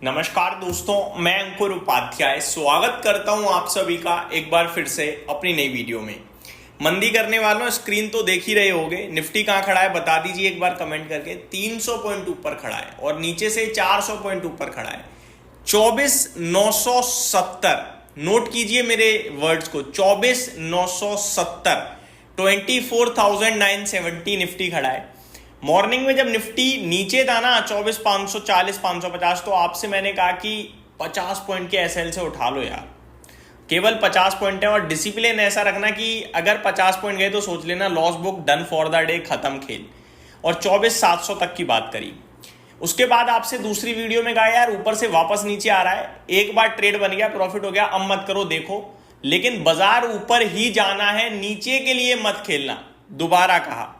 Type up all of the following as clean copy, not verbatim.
नमस्कार दोस्तों, मैं अंकुर उपाध्याय स्वागत करता हूं आप सभी का एक बार फिर से अपनी नई वीडियो में। मंदी करने वालों, स्क्रीन तो देख ही रहे होगे। निफ्टी कहां खड़ा है बता दीजिए एक बार कमेंट करके। 300 पॉइंट ऊपर खड़ा है और नीचे से 400 पॉइंट ऊपर खड़ा है। 24,970, नोट कीजिए मेरे वर्ड्स को, 24,970, 24,970 निफ्टी खड़ा है। मॉर्निंग में जब निफ्टी नीचे था ना 24,540 550, तो आपसे मैंने कहा कि 50 पॉइंट के एसएल से उठा लो यार, केवल 50 पॉइंट है। और डिसिप्लिन ऐसा रखना कि अगर 50 पॉइंट गए तो सोच लेना loss book, done for the day, खत्म खेल। और 24,700 तक की बात करी। उसके बाद आपसे दूसरी वीडियो में कहा यार ऊपर से वापस नीचे आ रहा है, एक बार ट्रेड बन गया, प्रॉफिट हो गया, अब मत करो, देखो लेकिन बाजार ऊपर ही जाना है, नीचे के लिए मत खेलना, दोबारा कहा।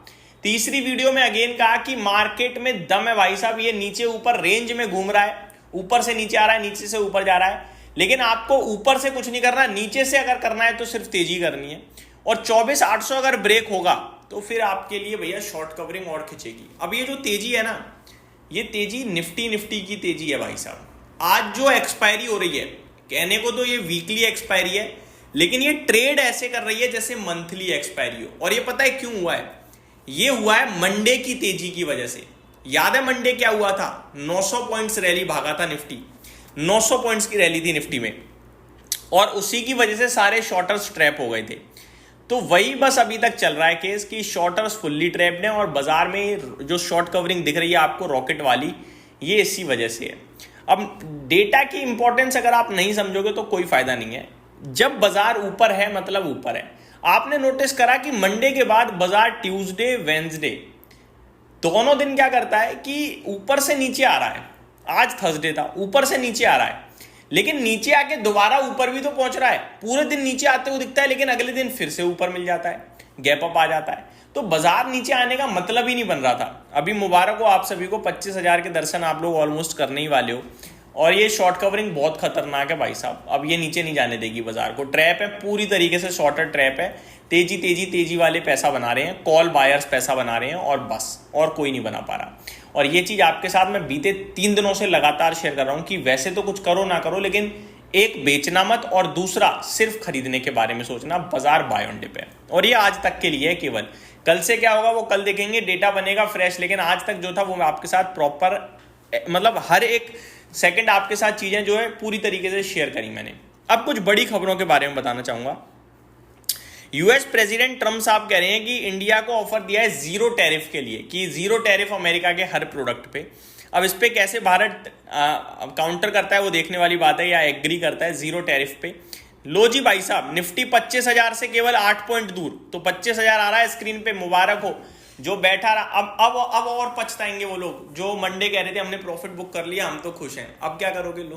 तीसरी वीडियो में अगेन कहा कि मार्केट में दम है भाई साहब, ये नीचे ऊपर रेंज में घूम रहा है, ऊपर से नीचे आ रहा है, नीचे से ऊपर जा रहा है, लेकिन आपको ऊपर से कुछ नहीं करना, नीचे से अगर करना है तो सिर्फ तेजी करनी है। और 24,800 अगर ब्रेक होगा तो फिर आपके लिए भैया शॉर्ट कवरिंग और खिंचेगी। अब ये जो तेजी है ना, ये तेजी निफ्टी की तेजी है भाई साहब। आज जो एक्सपायरी हो रही है, कहने को तो ये वीकली एक्सपायरी है, लेकिन ये ट्रेड ऐसे कर रही है जैसे मंथली एक्सपायरी हो। और ये पता है क्यों हुआ है? ये हुआ है मंडे की तेजी की वजह से। याद है मंडे क्या हुआ था? 900 पॉइंट्स रैली भागा था निफ्टी, 900 पॉइंट्स की रैली थी निफ्टी में, और उसी की वजह से सारे शॉर्टर्स ट्रैप हो गए थे। तो वही बस अभी तक चल रहा है केस कि शॉर्टर्स फुल्ली ट्रैप्ड हैं, और बाजार में जो शॉर्ट कवरिंग दिख रही है आपको रॉकेट वाली, ये इसी वजह से है। अब डेटा की इंपॉर्टेंस अगर आप नहीं समझोगे तो कोई फायदा नहीं है। जब बाजार ऊपर है मतलब ऊपर है। आपने नोटिस करा कि मंडे के बाद बाजार ट्यूसडे वेंसडे दोनों दिन क्या करता है कि ऊपर से नीचे आ रहा है। आज थर्सडे था, ऊपर से नीचे आ रहा है, लेकिन नीचे आके दोबारा ऊपर भी तो पहुंच रहा है। पूरे दिन नीचे आते हुए दिखता है, लेकिन अगले दिन फिर से ऊपर मिल जाता है, गैप अप आ जाता है। तो बाजार नीचे आने का मतलब ही नहीं बन रहा था। अभी मुबारक हो आप सभी को, 25,000 के दर्शन आप लोग ऑलमोस्ट करने ही वाले हो। और ये शॉर्ट कवरिंग बहुत खतरनाक है भाई साहब। अब ये नीचे नहीं जाने देगी बाजार को, ट्रैप है, पूरी तरीके से शॉर्टर ट्रैप है। तेजी तेजी तेजी वाले पैसा बना रहे हैं, कॉल बायर्स पैसा बना रहे हैं, और बस और कोई नहीं बना पा रहा। और ये चीज आपके साथ मैं बीते 3 दिनों से लगातार शेयर कर रहा हूं कि वैसे तो कुछ करो ना करो, लेकिन एक बेचना मत, और दूसरा सिर्फ खरीदने के बारे में सोचना। बाजार बाय ऑन डिप है, और ये आज तक के लिए है केवल। कल से क्या होगा वो कल देखेंगे, डेटा बनेगा फ्रेश, लेकिन आज तक जो था वो मैं आपके साथ प्रॉपर, मतलब हर एक सेकंड आपके साथ चीजें जो है पूरी तरीके से शेयर करी मैंने। अब कुछ बड़ी खबरों के बारे में बताना चाहूंगा। यूएस प्रेसिडेंट ट्रम्प साहब कह रहे हैं कि इंडिया को ऑफर दिया है जीरो टैरिफ के लिए, कि जीरो टैरिफ अमेरिका के हर प्रोडक्ट पे। अब इस पे कैसे भारत काउंटर करता है वो देखने वाली बात है, या एग्री करता है जीरो टैरिफ पे। लो जी भाई साहब, निफ्टी 25,000 से केवल 8 पॉइंट दूर, तो 25,000 आ रहा है स्क्रीन पे, मुबारक हो जो बैठा रहा। अब और पछताएंगे वो लोग जो मंडे कह रहे थे हमने प्रॉफिट बुक कर लिया, हम तो खुश हैं। अब क्या करोगे? लो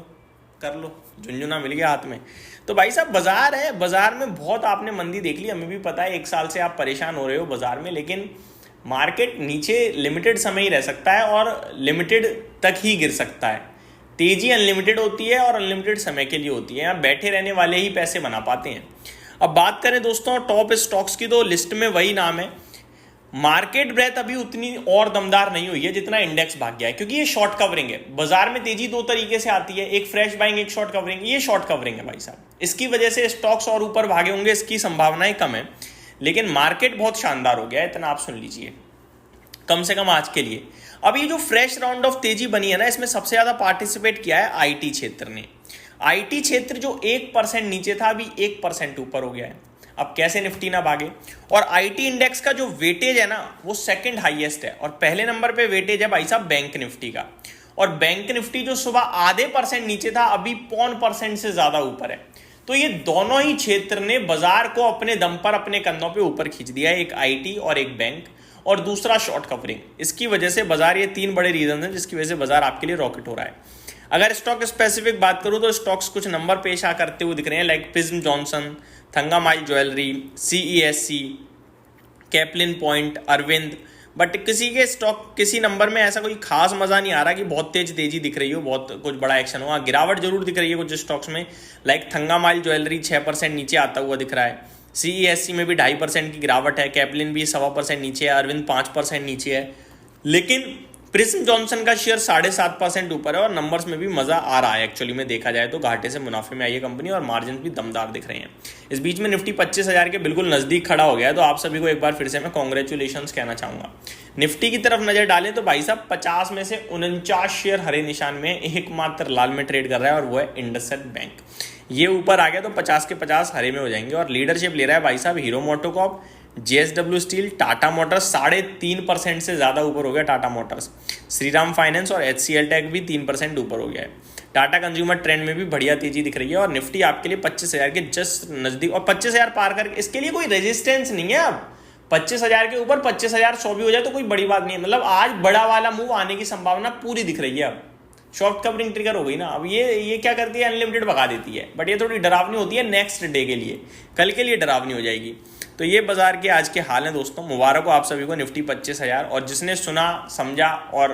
कर लो, झुंझुना मिल गया हाथ में। तो भाई साहब बाजार है, बाजार में बहुत आपने मंदी देख ली, हमें भी पता है, 1 साल से आप परेशान हो रहे हो बाजार में, लेकिन मार्केट नीचे लिमिटेड समय ही रह सकता है और लिमिटेड तक ही गिर सकता है। तेजी अनलिमिटेड होती है और अनलिमिटेड समय के लिए होती है। यहाँ बैठे रहने वाले ही पैसे बना पाते हैं। अब बात करें दोस्तों टॉप स्टॉक्स की, तो लिस्ट में वही नाम है। मार्केट ब्रेथ अभी उतनी और दमदार नहीं हुई है जितना इंडेक्स भाग गया है, क्योंकि ये शॉर्ट कवरिंग है। बाजार में तेजी 2 तरीके से आती है, एक फ्रेश बाइंग, एक शॉर्ट कवरिंग। ये शॉर्ट कवरिंग है भाई साहब, इसकी वजह से स्टॉक्स और ऊपर भागे होंगे, इसकी संभावनाएं कम है, लेकिन मार्केट बहुत शानदार हो गया है, इतना आप सुन लीजिए कम से कम आज के लिए। अब ये जो फ्रेश राउंड ऑफ तेजी बनी है ना, इसमें सबसे ज्यादा पार्टिसिपेट किया है आईटी क्षेत्र ने। आईटी क्षेत्र जो 1% नीचे था, अभी 1% ऊपर हो गया है। अब कैसे निफ्टी ना भागे? और आईटी इंडेक्स का जो वेटेज है ना, वो सेकंड हाईएस्ट है, और पहले नंबर पे वेटेज है भाई साहब बैंक निफ्टी का। और बैंक निफ्टी जो सुबह आधे % नीचे था, अभी 0.25% से ज्यादा ऊपर है। तो ये दोनों ही क्षेत्र ने बाजार को अपने दम पर, अपने कंधों पे ऊपर खींच दिया है, एक आईटी और एक बैंक, और दूसरा शॉर्ट कवरिंग। इसकी वजह से बाजार, ये 3 बड़े रीजन हैं जिसकी वजह से बाजार आपके लिए रॉकेट हो रहा है। अगर स्टॉक स्पेसिफिक बात करूं तो स्टॉक्स कुछ नंबर पेश आ करते हुए दिख रहे हैं, like Prism Johnson, Thangamayil jewellery, CESC, Caplin Point, Arvind. But किसी के स्टॉक किसी नंबर में ऐसा कोई खास मजा नहीं आ रहा कि बहुत तेज तेजी दिख रही हो, बहुत कुछ बड़ा एक्शन हो। गिरावट जरूर दिख रही है कुछ स्टॉक्स में, लाइक थंगामाइल ज्वेलरी 6% नीचे आता हुआ दिख रहा है, सीईएससी में भी 2.5% की गिरावट है, कैपलिन भी 1.25% नीचे है, अरविंद 5% नीचे है। लेकिन प्रिज्म जॉनसन का शेयर 7.5% ऊपर है और नंबर्स में भी मजा आ रहा है एक्चुअली में देखा जाए तो। घाटे से मुनाफे में आई है कंपनी और मार्जिन भी दमदार दिख रहे हैं। इस बीच में निफ्टी 25,000 के बिल्कुल नजदीक खड़ा हो गया है, तो आप सभी को एक बार फिर से मैं कॉन्ग्रेचुलेशंस कहना चाहूंगा। निफ्टी की तरफ नजर डालें तो भाई साहब 50 में से 49 शेयर हरे निशान में, एकमात्र लाल में ट्रेड कर रहा है और वो है इंडसइंड बैंक। ये ऊपर आ गया तो 50 के 50 हरे में हो जाएंगे और लीडरशिप ले रहा है भाई साहब hero MotoCorp, JSW steel, Tata Motors 3.5% से ज़्यादा ऊपर हो गया टाटा मोटर्स, श्रीराम फाइनेंस और HCL टेक भी 3% ऊपर हो गया है। टाटा कंज्यूमर ट्रेंड में भी बढ़िया तेजी दिख रही है और निफ्टी आपके लिए 25,000 के जस्ट नज़दीक और 25,000 पार करके, इसके लिए कोई रेजिस्टेंस नहीं है। अब 25,000 के ऊपर 25,100 भी हो जाए तो कोई बड़ी बात नहीं है। मतलब आज बड़ा वाला मूव आने की संभावना पूरी दिख रही है। अब शॉर्ट कवरिंग ट्रिगर हो गई ना। अब ये क्या करती है, अनलिमिटेड भगा देती है, बट ये थोड़ी डरावनी होती है नेक्स्ट डे के लिए, कल के लिए डरावनी हो जाएगी। तो ये बाजार के आज के हाल हैं दोस्तों। मुबारक हो आप सभी को निफ्टी 25,000। और जिसने सुना समझा और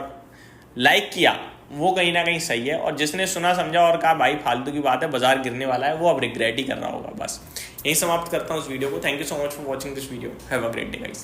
लाइक किया वो कहीं ना कहीं सही है, और जिसने सुना समझा और कहा भाई फालतू की बात है बाजार गिरने वाला है, वो अब रिग्रेट ही कर रहा होगा। बस यही समाप्त करता हूँ इस वीडियो को। Thank you so much for watching this video. Have a great day guys.